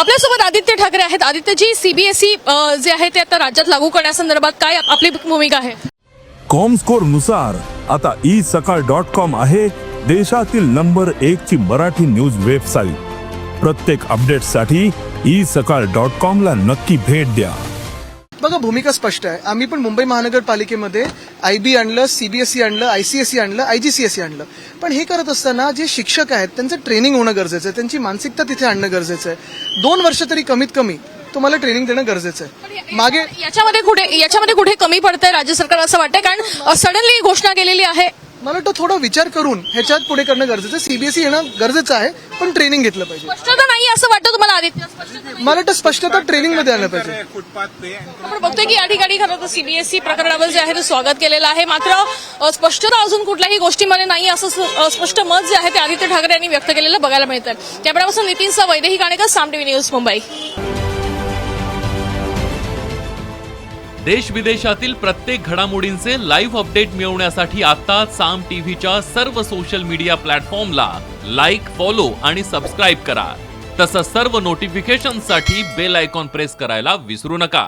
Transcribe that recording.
आपल्यासोबत आदित्य ठाकरे आहेत. आदित्यजी, सीबीएसई जे आहे ते आता राज्यात लागू करण्यासंदर्भात काय आपली भूमिका आहे? कॉमस्कोर नुसार आता isakal.com आहे देशातील नंबर 1 ची मराठी न्यूज वेबसाईट. प्रत्येक अपडेटसाठी isakal.com ला नक्की भेट द्या. बघा, भूमिका स्पष्ट आहे. आम्ही पण मुंबई महानगरपालिकेमध्ये IB आणलं, सीबीएसई आणलं, ICSE आणलं, IGCSE आणलं. पण हे करत असताना जे शिक्षक आहेत त्यांचं ट्रेनिंग होणं गरजेचं आहे, त्यांची मानसिकता तिथे आणणं गरजेचं आहे. 2 वर्ष तरी कमीत कमी तुम्हाला ट्रेनिंग देणं गरजेचं आहे. मागे याच्यामध्ये कुठे कमी पडतंय राज्य सरकार असं वाटतंय? कारण सडनली घोषणा केलेली आहे. मला वाटतं थोडा विचार करून ह्याच्यात पुढे करणं गरजेचं आहे. सीबीएसई येणं गरजेचं आहे, पण ट्रेनिंग घेतलं पाहिजे. स्पष्टता नाही असं वाटतं तुम्हाला आदित्य? मला वाटतं स्पष्टता ट्रेनिंग मध्ये आलं पाहिजे. आपण बघतोय की या ठिकाणी खरं तर सीबीएसई प्रकरणावर जे आहे ते स्वागत केलेलं आहे. मात्र स्पष्टता अजून कुठल्याही गोष्टीमध्ये नाही असं स्पष्ट मत जे आहे ते आदित्य ठाकरे यांनी व्यक्त केलेलं बघायला मिळतं. कॅमेरापासून नितीन वैदेही काणेकर, साम टीव्ही न्यूज, मुंबई. देश विदेशातील प्रत्येक घडामोडींचे लाईव्ह अपडेट मिळवण्यासाठी आता साम टीव्हीच्या सर्व सोशल मीडिया प्लॅटफॉर्मला लाईक, फॉलो आणि सबस्क्राईब करा. तसंच सर्व नोटिफिकेशनसाठी बेल आयकॉन प्रेस करायला विसरू नका.